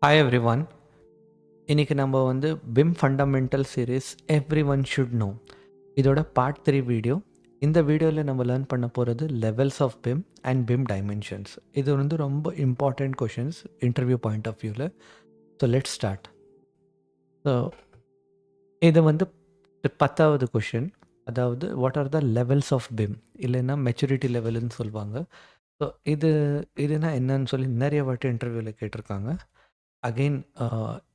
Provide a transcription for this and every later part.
Hi everyone. இன்னைக்கு நம்ம வந்து BIM fundamental series every one should know இதோட பார்ட் 3 வீடியோ. இந்த வீடியோவில் நம்ம லேர்ன் பண்ண போகிறது levels of BIM and BIM dimensions. இது வந்து ரொம்ப important questions interview point of வியூவில். So let start. ஸோ இது வந்து 10வது கொஷின். அதாவது what are the levels of BIM, இல்லைன்னா மெச்சூரிட்டி லெவல்னு சொல்லுவாங்க. ஸோ இதுனா என்னன்னு சொல்லி நிறைய வாட்டி இன்டர்வியூவில் கேட்டிருக்காங்க. அகெயின்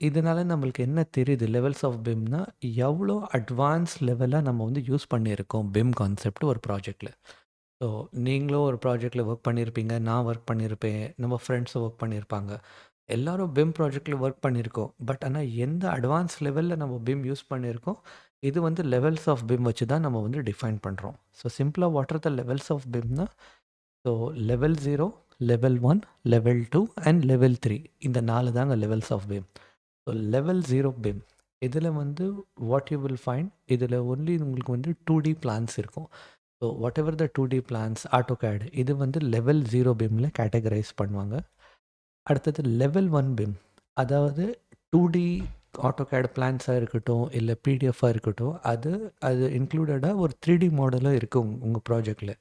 இதனால நம்மளுக்கு என்ன தெரியுது லெவல்ஸ் ஆஃப் பிம்னா, எவ்வளோ அட்வான்ஸ் லெவலாக நம்ம வந்து யூஸ் பண்ணியிருக்கோம் பிம் கான்செப்ட் ஒரு ப்ராஜெக்டில். ஸோ நீங்களும் ஒரு ப்ராஜெக்டில் ஒர்க் பண்ணியிருப்பீங்க, நான் ஒர்க் பண்ணியிருப்பேன், நம்ம ஃப்ரெண்ட்ஸும் ஒர்க் பண்ணியிருப்பாங்க. எல்லாரும் பிம் ப்ராஜெக்டில் ஒர்க் பண்ணியிருக்கோம். பட் ஆனால் எந்த அட்வான்ஸ் லெவலில் நம்ம பிம் யூஸ் பண்ணியிருக்கோம், இது வந்து லெவல்ஸ் ஆஃப் பிம் வச்சு தான் நம்ம வந்து டிஃபைன் பண்ணுறோம். ஸோ சிம்பிளாக what are the levels of பிம்னா, so level 0, level 1, level 2 and level 3, இந்த 4 தாங்க levels of BIM. So level 0 BIM இதில் வந்து வாட் யூ வில் ஃபைண்ட், இதில் ஒன்லி உங்களுக்கு வந்து 2D பிளான்ஸ் இருக்கும். So whatever the 2D plans AutoCAD இது வந்து லெவல் 0 பிம்மில் கேட்டகரைஸ் பண்ணுவாங்க. அடுத்தது லெவல் 1 பிம், அதாவது 2D ஆட்டோகேட் பிளான்ஸாக இருக்கட்டும், இல்லை பிடிஎஃபாக இருக்கட்டும், அது அது இன்க்ளூடடாக ஒரு 3D மாடலும் இருக்குது உங்கள் ப்ராஜெக்டில்.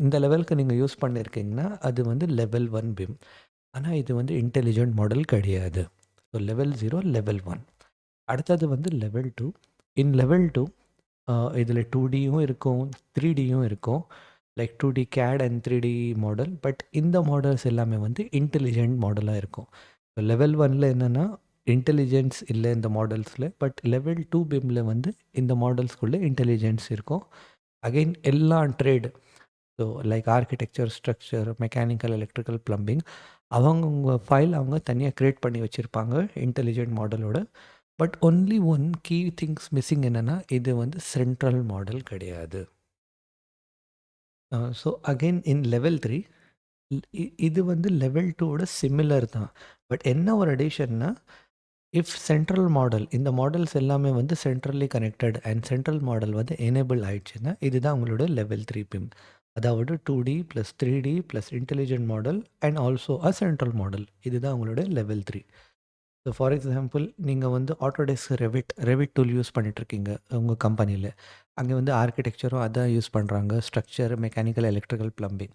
இந்த லெவலுக்கு நீங்கள் யூஸ் பண்ணியிருக்கீங்கன்னா அது வந்து லெவல் 1 பிம். ஆனால் இது வந்து இன்டெலிஜென்ட் மாடல் கிடையாது. So level 0, level 1. அடுத்தது வந்து லெவல் 2. இன் லெவல் 2 இதில் 2Dயும் இருக்கும், 3Dயும் இருக்கும். Like 2D CAD and 3D model. But இந்த மாடல்ஸ் எல்லாமே வந்து இன்டெலிஜென்ட் மாடலாக இருக்கும். ஸோ லெவல் 1ல் என்னென்னா இன்டெலிஜென்ஸ் இல்லை இந்த மாடல்ஸில். பட் லெவல் 2 பிம்மில் வந்து இந்த மாடல்ஸ்குள்ளே இன்டெலிஜென்ஸ் இருக்கும். அகெயின் எல்லா trade, so like architecture, structure, mechanical, electrical, plumbing, அவங்கவுங்க ஃபைல் அவங்க தனியாக க்ரியேட் பண்ணி வச்சுருப்பாங்க இன்டெலிஜென்ட் மாடலோட. But only one key things missing என்னென்னா, இது வந்து சென்ட்ரல் மாடல் கிடையாது. ஸோ அகெயின் இன் லெவல் 3 இது வந்து லெவல் 2ஓட சிமிலர் தான். பட் என்ன ஒரு அடிஷன்னா, இஃப் சென்ட்ரல் மாடல், இந்த மாடல்ஸ் எல்லாமே வந்து centrally connected and central model வந்து எனேபிள் ஆயிடுச்சுன்னா, இதுதான் உங்களோட லெவல் 3 பிம். அதாவது 2D plus 3D plus intelligent model and also a central model, இதுதான் உங்களோட லெவல் 3. ஸோ ஃபார் எக்ஸாம்பிள், நீங்கள் வந்து ஆட்டோடெஸ்க் ரெவிட் டூல் யூஸ் பண்ணிகிட்ருக்கீங்க உங்கள் கம்பெனியில். அங்கே வந்து ஆர்கிடெக்சரும் அதான் யூஸ் பண்ணுறாங்க, structure, mechanical, electrical, plumbing.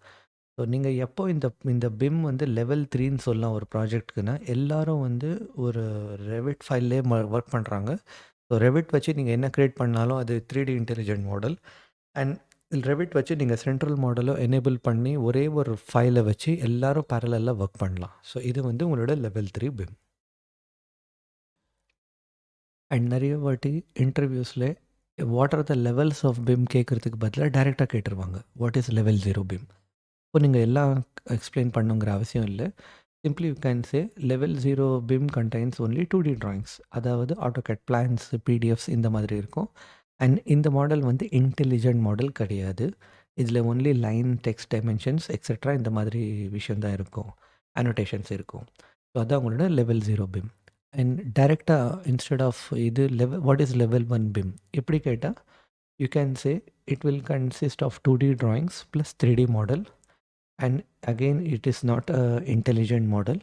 So நீங்கள் எப்போ இந்த இந்த பிம் வந்து லெவல் 3ன்னு சொல்லலாம் ஒரு ப்ராஜெக்ட்டுக்குன்னா, எல்லாரும் வந்து ஒரு ரெவிட் ஃபைல்லே ஒர்க் பண்ணுறாங்க. ஸோ ரெவிட் வச்சு நீங்கள் என்ன க்ரியேட் பண்ணாலும் அது 3D intelligent model. And Revit வச்சு நீங்கள் சென்ட்ரல் மாடலும் எனேபிள் பண்ணி ஒரே ஒரு ஃபைலை வச்சு எல்லாரும் பேரலலில் ஒர்க் பண்ணலாம். ஸோ இது வந்து உங்களோட லெவல் 3 பிம். அண்ட் நிறைய வாட்டி இன்டர்வியூஸில் what are the levels of BIM கேட்குறதுக்கு பதிலாக டைரெக்டாக கேட்டுருவாங்க, வாட் இஸ் லெவல் 0 பிம். இப்போ நீங்கள் எல்லாம் எக்ஸ்பிளைன் பண்ணுங்கிற அவசியம் இல்லை. Simply you can say level 0 BIM contains only 2D drawings, அதாவது ஆட்டோகேட் பிளான்ஸ், பிடிஎஃப்ஸ் இந்த மாதிரி இருக்கும். அண்ட் இந்த மாடல் வந்து இன்டெலிஜென்ட் மாடல் கிடையாது. இதில் only line, text, dimensions etcetera இந்த மாதிரி விஷயந்தான் இருக்கும், அனோட்டேஷன்ஸ் இருக்கும். ஸோ அதான் உங்களோட லெவல் 0 பிம். அண்ட் டைரெக்டாக இன்ஸ்டெட் ஆஃப் இது level what is level 1 BIM எப்படி கேட்டால், you can say it will consist of 2D drawings plus 3D model. And again it is not a intelligent model.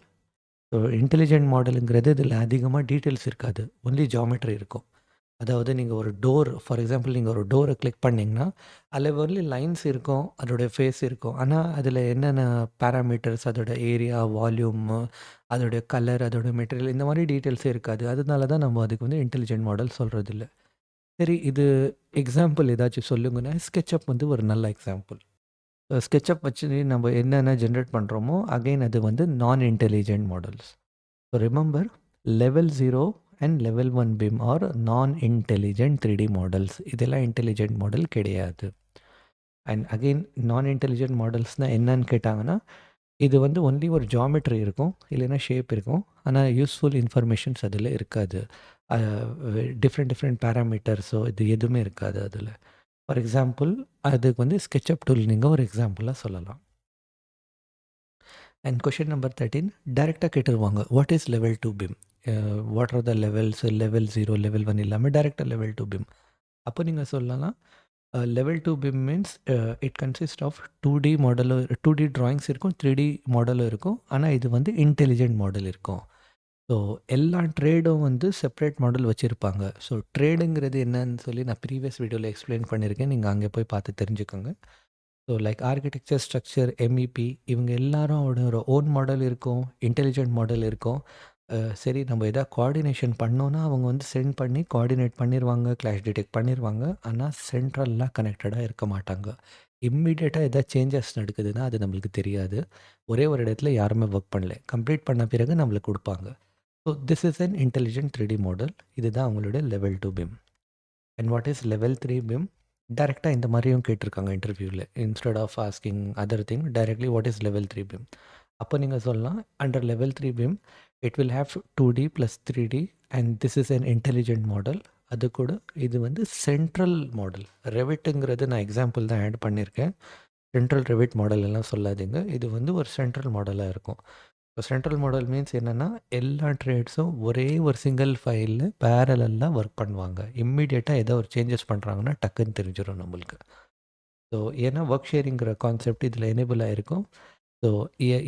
So intelligent மாடலுங்கிறது இதில் அதிகமாக details இருக்காது, only geometry இருக்கும். அதாவது நீங்கள் ஒரு டோர், ஃபார் எக்ஸாம்பிள் நீங்கள் ஒரு டோரை கிளிக் பண்ணிங்கன்னா அதில் ஒன்லி லைன்ஸ் இருக்கும், அதோடைய ஃபேஸ் இருக்கும். ஆனால் அதில் என்னென்ன பேராமீட்டர்ஸ், அதோட ஏரியா, வால்யூம், அதோடைய கலர், அதோட மெட்டீரியல், இந்த மாதிரி டீட்டெயில்ஸே இருக்காது. அதனால தான் நம்ம அதுக்கு வந்து இன்டெலிஜென்ட் மாடல் சொல்கிறது இல்லை. சரி, இது எக்ஸாம்பிள் ஏதாச்சும் சொல்லுங்கன்னா, ஸ்கெட்சப் வந்து ஒரு நல்ல எக்ஸாம்பிள். ஸ்கெட்சப் வச்சு நம்ம என்னென்ன ஜென்ரேட் பண்ணுறோமோ அகைன் அது வந்து non intelligent models. So remember, level 0 and level 1 BIM are non intelligent 3D models. இதெல்லாம் இன்டெலிஜென்ட் மாடல் கிடையாது. அண்ட் அகெயின் நான் இன்டெலிஜென்ட் மாடல்ஸ்னால் என்னன்னு கேட்டாங்கன்னா, இது வந்து ஒன்லி ஒரு ஜியாமெட்ரி இருக்கும், இல்லைன்னா ஷேப் இருக்கும். ஆனால் யூஸ்ஃபுல் இன்ஃபர்மேஷன்ஸ் அதில் இருக்காது. டிஃப்ரெண்ட் டிஃப்ரெண்ட் பேராமீட்டர்ஸோ இது எதுவுமே இருக்காது அதில். ஃபார் எக்ஸாம்பிள், அதுக்கு வந்து ஸ்கெட்சப் டூல் நீங்கள் ஒரு எக்ஸாம்பிளாக சொல்லலாம். அண்ட் கொஷின் நம்பர் 13 டைரெக்டாக கேட்டுருவாங்க, what is level 2 BIM, what are the levels, level 0, level 1 இல்லாமல் டைரெக்டாக லெவல் 2 பிம். அப்போ நீங்கள் சொல்லலாம், level 2 BIM means it consist of 2D மாடலும், 2D ட்ராயிங்ஸ் இருக்கும், 3D மாடலும் இருக்கும். ஆனால் இது வந்து இன்டெலிஜென்ட் மாடல் இருக்கும். ஸோ எல்லா ட்ரேடும் வந்து செப்பரேட் மாடல் வச்சுருப்பாங்க. ஸோ ட்ரேடுங்கிறது என்னன்னு சொல்லி நான் ப்ரீவியஸ் வீடியோவில் எக்ஸ்பிளைன் பண்ணியிருக்கேன். நீங்கள் அங்கே போய் பார்த்து தெரிஞ்சுக்கோங்க. So like architecture, structure, MEP இவங்க எல்லாரும் ஒரு ஓன் மாடல் இருக்கும். இன்டெலிஜென்ட் மாடல் இருக்கும். சரி நம்ம எதாவது கோஆர்டினேஷன் பண்ணோன்னா அவங்க வந்து சென்ட் பண்ணி கோஆர்டினேட் பண்ணிருவாங்க. கிளாஷ் டிடெக்ட் பண்ணிருவாங்க. ஆனா சென்ட்ரல்லாம் கனெக்டடா இருக்க மாட்டாங்க. இம்மீடியட்டா எதாவது சேஞ்சஸ் நடக்குதுன்னா அது நம்மளுக்கு தெரியாது. ஒரே ஒரு இடத்துல யாருமே ஒர்க் பண்ணல. கம்ப்ளீட் பண்ண பிறகு நம்மளுக்கு குடுப்பாங்க. So this is an intelligent 3D model. இதுதான் அவங்களோட level 2 BIM. And what is level 3 BIM? டைரக்ட்டா இந்த மாரியும் கேட்டிருக்காங்க இன்டர்வியூல. Instead of asking other thing directly what is level 3 BIM? அப்போ நீங்க சொல்லலாம் under level 3 BIM it will have 2D + 3D and this is an intelligent model. அது கூட இது வந்து சென்ட்ரல் மாடல். ரெவிட்டுங்கிறது நான் எக்ஸாம்பிள் தான் ஆட் பண்ணியிருக்கேன். சென்ட்ரல் ரெவிட் மாடல் எல்லாம் சொல்லாதீங்க. இது வந்து ஒரு சென்ட்ரல் மாடலா இருக்கும். இப்போ சென்ட்ரல் மாடல் மீன்ஸ் என்னென்னா எல்லா ட்ரேட்ஸும் ஒரே ஒரு சிங்கிள் ஃபைலில் பேரலெல்லாம் ஒர்க் பண்ணுவாங்க. இம்மீடியட்டாக ஏதோ ஒரு சேஞ்சஸ் பண்ணுறாங்கன்னா டக்குன்னு தெரிஞ்சிடும் நம்மளுக்கு. ஸோ ஏன்னா ஒர்க் ஷேரிங்கிற கான்செப்ட் இதில் எனேபிள் ஆகிருக்கும். ஸோ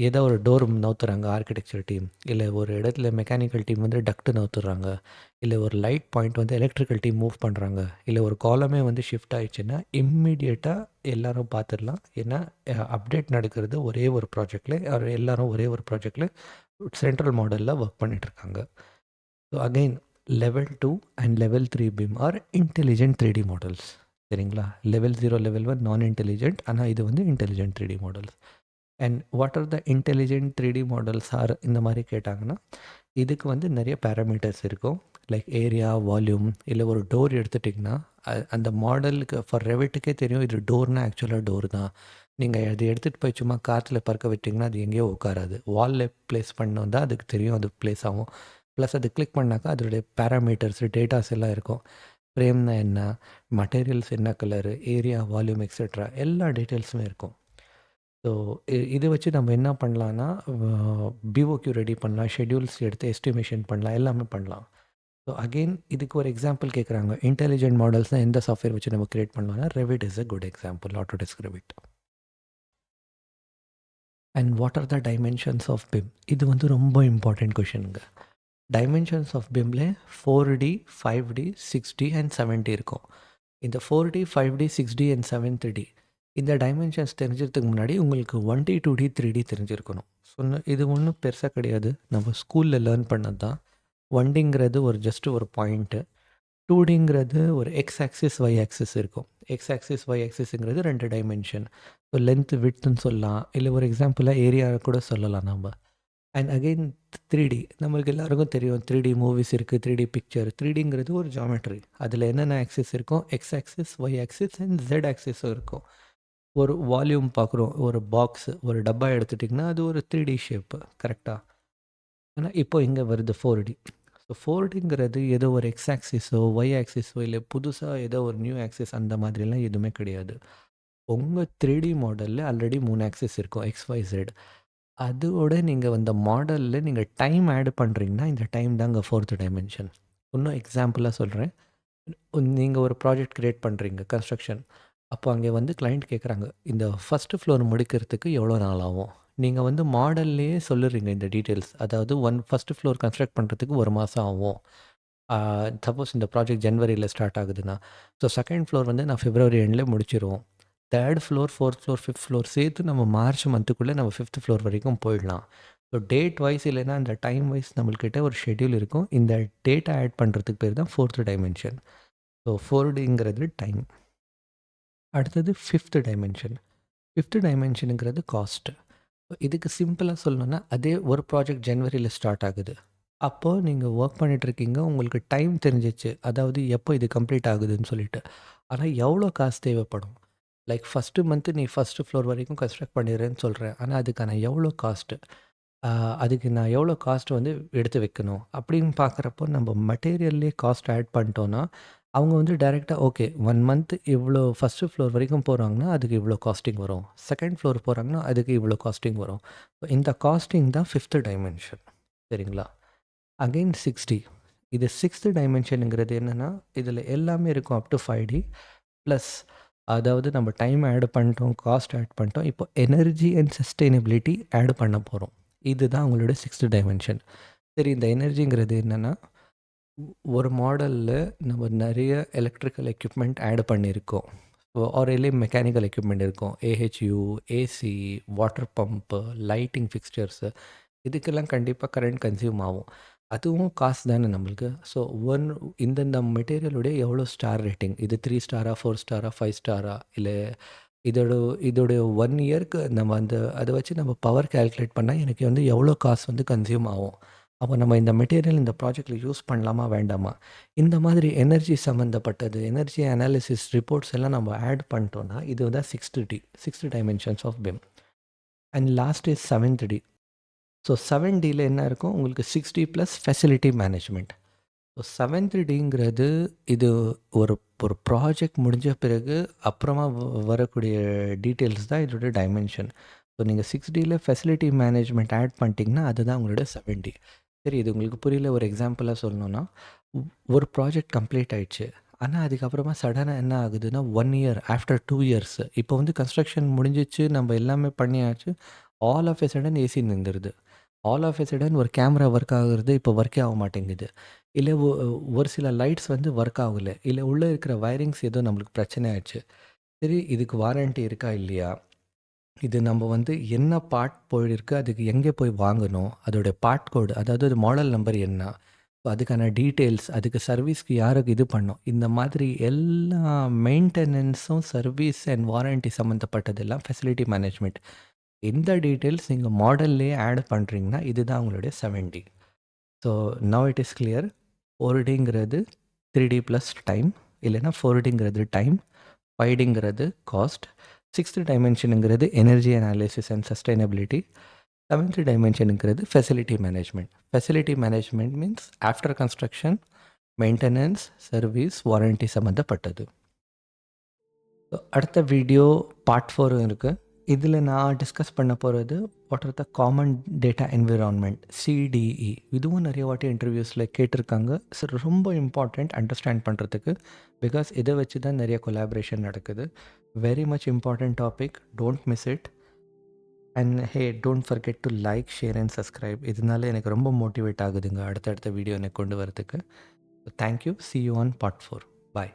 ஏதோ ஒரு டோர் நவுத்துறாங்க ஆர்கிடெக்சர் டீம், இல்லை ஒரு இடத்துல மெக்கானிக்கல் டீம் வந்து டக்ட்டு நவுத்துறாங்க, இல்லை ஒரு லைட் பாயிண்ட் வந்து எலக்ட்ரிக்கல் டீம் மூவ் பண்ணுறாங்க, இல்லை ஒரு காலமே வந்து ஷிஃப்ட் ஆயிடுச்சுன்னா இம்மிடியேட்டாக எல்லாரும் பார்த்துடலாம். ஏன்னா அப்டேட் நடக்கிறது ஒரே ஒரு ப்ராஜெக்டில், எல்லாரும் ஒரே ஒரு ப்ராஜெக்டில் சென்ட்ரல் மாடலில் ஒர்க் பண்ணிகிட்ருக்காங்க. So again level 2 and level 3 BIM are intelligent 3D models. சரிங்களா? லெவல் 0 லெவல் 1 நான் இன்டெலிஜென்ட், ஆனால் இது வந்து intelligent 3D models. And what are the intelligent 3D models are இந்த மாதிரி கேட்டாங்கன்னா இதுக்கு வந்து நிறைய பேராமீட்டர்ஸ் இருக்கும். லைக் ஏரியா, வால்யூம், இல்லை ஒரு டோர் எடுத்துட்டிங்கன்னா அந்த மாடலுக்கு ஃபார் ரெவிட்டுக்கே தெரியும் இது டோர்னால் ஆக்சுவலாக டோர் தான். நீங்கள் அதை எடுத்துகிட்டு போய் சும்மா காற்றுல பறக்க விட்டிங்கன்னா அது எங்கேயோ உட்காராது. வாலில் ப்ளேஸ் பண்ணோம் தான் அதுக்கு தெரியும் அது ப்ளேஸ் ஆகும். ப்ளஸ் அது கிளிக் பண்ணாக்கா அதோடைய பேராமீட்டர்ஸ், டேட்டாஸ் எல்லாம் இருக்கும். ஃப்ரேம்னா என்ன, மட்டீரியல்ஸ் என்ன கலரு, ஏரியா, வால்யூம் எக்ஸெட்ரா எல்லா டீட்டெயில்ஸுமே இருக்கும். ஸோ இதை வச்சு நம்ம என்ன பண்ணலான்னா பிஓக்யூ ரெடி பண்ணலாம், ஷெட்யூல்ஸ் எடுத்து எஸ்டிமேஷன் பண்ணலாம், எல்லாமே பண்ணலாம். ஸோ அகெயின் இதுக்கு ஒரு எக்ஸாம்பிள் கேட்குறாங்க. இன்டெலிஜென்ட் மாடல்ஸ்னால் எந்த சாஃப்ட்வேர் வச்சு நம்ம கிரியேட் பண்ணலாம்னா Revit is a good example. Autodesk Revit. And what are the dimensions of BIM? இது வந்து ரொம்ப இம்பார்ட்டண்ட் கொஷனுங்க. டைமென்ஷன்ஸ் ஆஃப் பிம்ல 4D, 5D, 6D and 7D இருக்கும். இந்த 4D, 5D, 6D and 7D இந்த டைமென்ஷன்ஸ் தெரிஞ்சதுக்கு முன்னாடி உங்களுக்கு 1D, 2D, 3D தெரிஞ்சிருக்கணும். இது ஒன்றும் பெருசாக கிடையாது. நம்ம ஸ்கூலில் லேர்ன் பண்ணது தான். 1Dங்கிறது ஒரு ஜஸ்ட் ஒரு பாயிண்ட்டு. 2Dங்கிறது ஒரு எக்ஸ் ஆக்சிஸ், ஒய் ஆக்சிஸ் இருக்கும். எக்ஸ் ஆக்சிஸ், ஒய் ஆக்சிஸுங்கிறது 2 டைமென்ஷன். ஸோ லென்த், விட்த்துன்னு சொல்லலாம். இல்லை ஒரு எக்ஸாம்பிளாக ஏரியா கூட சொல்லலாம் நம்ம. அண்ட் அகெயின் 3D நம்மளுக்கு எல்லாருக்கும் தெரியும். 3D மூவிஸ் இருக்குது, 3D பிக்சர். 3Dங்கிறது ஒரு ஜாமெட்ரி. அதில் என்னென்ன ஆக்சிஸ் இருக்கும்? X axis, Y axis and Z ஆக்சிஸும் இருக்கும். ஒரு வால்யூம் பார்க்குறோம். ஒரு பாக்ஸ், ஒரு டப்பா எடுத்துட்டிங்கன்னா அது ஒரு 3D ஷேப்பு. கரெக்டாக? ஆனால் இப்போ இங்கே வருது 4D. ஸோ 4Dங்கிறது ஏதோ ஒரு எக்ஸ் ஆக்சிஸோ, ஒய் ஆக்சிஸோ, இல்லை புதுசாக ஏதோ ஒரு நியூ ஆக்சிஸ் அந்த மாதிரிலாம் எதுவுமே கிடையாது. உங்கள் 3D மாடலில் ஆல்ரெடி 3 ஆக்சிஸ் இருக்கும். X, Y, Z. அதோட நீங்கள் அந்த மாடலில் நீங்கள் டைம் ஆட் பண்ணுறீங்கன்னா இந்த டைம் தாங்க 4th டைமென்ஷன். இன்னும் எக்ஸாம்பிளாக சொல்கிறேன். நீங்கள் ஒரு ப்ராஜெக்ட் கிரியேட் பண்ணுறீங்க, கன்ஸ்ட்ரக்ஷன். அப்போ அங்கே வந்து கிளைண்ட் கேட்குறாங்க, இந்த ஃபஸ்ட்டு ஃப்ளோர் முடிக்கிறதுக்கு எவ்வளோ நாள் ஆகும்? நீங்கள் வந்து மாடல்லையே சொல்லிடுறீங்க இந்த டீட்டெயில்ஸ். அதாவது ஃபஸ்ட்டு ஃப்ளோர் கன்ஸ்ட்ரக்ட் பண்ணுறதுக்கு 1 மாதம் ஆகும். சப்போஸ் இந்த ப்ராஜெக்ட் ஜனவரியில் ஸ்டார்ட் ஆகுதுன்னா, ஸோ செகண்ட் ஃப்ளோர் வந்து நான் பிப்ரவரி எண்டில் முடிச்சிருவோம். 3rd floor, 4th floor, 5th floor சேர்த்து நம்ம மார்ச் மந்த்துக்குள்ளே நம்ம 5th ஃப்ளோர் வரைக்கும் போயிடலாம். ஸோ டேட் வைஸ் இல்லைன்னா அந்த டைம் வைஸ் நம்மள்கிட்ட ஒரு ஷெட்யூல் இருக்கும். இந்த டேட்டா ஆட் பண்ணுறதுக்கு பேர் தான் 4th டைமென்ஷன். So 4Dங்கிறது time. அடுத்தது 5th டைமென்ஷன். 5th டைமென்ஷனுங்கிறது cost. இதுக்கு சிம்பிளாக சொல்லணும்னா அதே ஒரு ப்ராஜெக்ட் ஜனவரியில் ஸ்டார்ட் ஆகுது. அப்போது நீங்கள் ஒர்க் பண்ணிகிட்ருக்கீங்க, உங்களுக்கு டைம் தெரிஞ்சிச்சு. அதாவது எப்போ இது கம்ப்ளீட் ஆகுதுன்னு சொல்லிட்டு. ஆனால் எவ்வளோ காசு தேவைப்படும்? லைக் ஃபஸ்ட்டு மந்த்து நீ ஃபஸ்ட்டு ஃப்ளோர் வரைக்கும் கன்ஸ்ட்ரக்ட் பண்ணிடுறேன்னு சொல்கிறேன். ஆனால் அதுக்கான எவ்வளோ காஸ்ட்டு? அதுக்கு நான் எவ்வளோ காஸ்ட் வந்து எடுத்து வைக்கணும்? அப்படின்னு பார்க்குறப்போ நம்ம மெட்டீரியல்லே காஸ்ட் ஆட் பண்ணிட்டோன்னா, அவங்க வந்து டைரெக்டாக ஓகே 1 மந்த் இவ்வளோ ஃபஸ்ட்டு ஃப்ளோர் வரைக்கும் போகிறாங்கன்னா, அதுக்கு இவ்வளோ காஸ்டிங் வரும். செகண்ட் ஃப்ளோர் போகிறாங்கன்னா, அதுக்கு இவ்வளோ காஸ்டிங் வரும். இந்த காஸ்டிங் தான் 5th டைமென்ஷன். சரிங்களா? Again 6D. இது 6th டைமென்ஷனுங்கிறது என்னென்னா, இதில் எல்லாமே இருக்கும் அப் டு 5D. ப்ளஸ் அதாவது நம்ம டைம் ஆட் பண்ணிட்டோம், காஸ்ட் ஆட் பண்ணிட்டோம். இப்போ எனர்ஜி அண்ட் சஸ்டெயினபிலிட்டி ஆட் பண்ண போகிறோம். இதுதான் உங்களோட 6th டைமென்ஷன். சரி, இந்த எனர்ஜிங்கிறது என்னன்னா, ஒரு மாடல்ல நம்ம நெறைய எலக்ட்ரிக்கல் எக்யூப்மெண்ட் ஆட் பண்ணியிருக்கோம். ஆர் இல்ல மெக்கானிக்கல் எக்யூப்மெண்ட் இருக்கும். AHU, AC, water pump, lighting fixtures இதுக்கெல்லாம் கண்டிப்பா கரண்ட் கன்சியூம் ஆகும். அதுவும் காசு தானே நம்மளுக்கு. ஸோ இந்தந்த மெட்டீரியலுடைய எவ்வளோ ஸ்டார் ரேட்டிங்? இது 3 ஸ்டாரா, 4 ஸ்டாரா, 5 ஸ்டாரா? இல்ல இதோட இதோடைய 1 இயர்க்கு நம்ம அத வச்சு நம்ம பவர் கால்குலேட் பண்ணா, எனக்கு வந்து எவ்வளோ காசு வந்து கன்சியூம் ஆகும்? அப்போ நம்ம இந்த மெட்டீரியல் இந்த ப்ராஜெக்ட்ல யூஸ் பண்ணலாமா? வேண்டாமா? இந்த மாதிரி எனர்ஜி சம்மந்தப்பட்டது, எனர்ஜி அனாலிசிஸ் ரிப்போர்ட்ஸ் எல்லாம் நம்ம ஆட் பண்ணிட்டோம்னா, இது தான் 6th dimensions of BIM. And last is 7th D. So 7Dல என்ன இருக்கும்? உங்களுக்கு 6D plus facility management. So 7th டிங்கிறது இது ஒரு ஒரு ப்ராஜெக்ட் முடிஞ்ச பிறகு அப்புறமா வரக்கூடிய டீட்டெயில்ஸ் தான் இதோட டைமென்ஷன். ஸோ நீங்கள் 6Dல ஃபெசிலிட்டி மேனேஜ்மெண்ட் ஆட் பண்ணிட்டீங்கன்னா அதுதான் உங்களோட 7D. சரி, இது உங்களுக்கு புரியல, ஒரு எக்ஸாம்பிளாக சொல்லணும்னா, ஒரு ப்ராஜெக்ட் கம்ப்ளீட் ஆயிடுச்சு. ஆனால் அதுக்கப்புறமா சடனாக என்ன ஆகுதுன்னா 1 இயர் ஆஃப்டர் 2 இயர்ஸ் இப்போ வந்து கன்ஸ்ட்ரக்ஷன் முடிஞ்சிச்சு, நம்ம எல்லாமே பண்ணியாச்சு. All of a sudden AC நின்றுடுது. ஆல் ஆஃப் எ சடன் ஒரு கேமரா ஒர்க் ஆகுறது இப்போ ஒர்க்கே ஆக மாட்டேங்குது. இல்ல ஒரு சில லைட்ஸ் வந்து ஒர்க் ஆகல. இல்ல உள்ள இருக்கிற வயரிங்ஸ் ஏதோ நம்மளுக்கு பிரச்சனை ஆயிடுச்சு. சரி, இதுக்கு வாரண்டி இருக்கா? இல்லையா? இது நம்ம வந்து என்ன பார்ட் போயிருக்கு, அதுக்கு எங்கே போய் வாங்கணும்? அதோட பார்ட் கோடு, அதாவது அது மாடல் நம்பர் என்ன? அதுக்கான டீட்டெயில்ஸ், அதுக்கு சர்வீஸ்க்கு யாருக்கு இது பண்ணணும்? இந்த மாதிரி எல்லா மெயின்டெனன்ஸும், சர்வீஸ் அண்ட் வாரண்டி சம்மந்தப்பட்டதெல்லாம் ஃபெசிலிட்டி மேனேஜ்மெண்ட். இந்த டீட்டெயில்ஸ் நீங்க மாடல்லேயே ஆட் பண்றீங்கன்னா, இதுதான் உங்களுடைய 7D. So now it is clear. 4Dங்கிறது 3D ப்ளஸ் டைம், இல்லைன்னா 4Dங்கிறது டைம், 5Dங்கிறது காஸ்ட், 6th டைமென்ஷனுங்கிறது energy analysis and sustainability, 7th டைமென்ஷனுங்கிறது facility management. Facility management means after construction, maintenance, service, warranty சம்மந்தப்பட்டது. அடுத்த வீடியோ பார்ட் 4 இருக்குது. இதில் நான் டிஸ்கஸ் பண்ண போகிறது what are the common data environment, CDE. இதுவும் நிறைய வாட்டி இன்டர்வியூஸில் கேட்டிருக்காங்க. ஸோ ரொம்ப இம்பார்ட்டண்ட் அண்டர்ஸ்டாண்ட் பண்ணுறதுக்கு. பிகாஸ் இதை வச்சு தான் நிறைய கொலாபரேஷன் நடக்குது. Very much important topic, don't miss it. And hey, don't forget to like, share and subscribe. இதனால எனக்கு ரொம்ப மோட்டிவேட் ஆகுதுங்க அடுத்தடுத்த வீடியோ எனக்கு கொண்டு வரதுக்கு. Thank you. C you on part 4. Bye.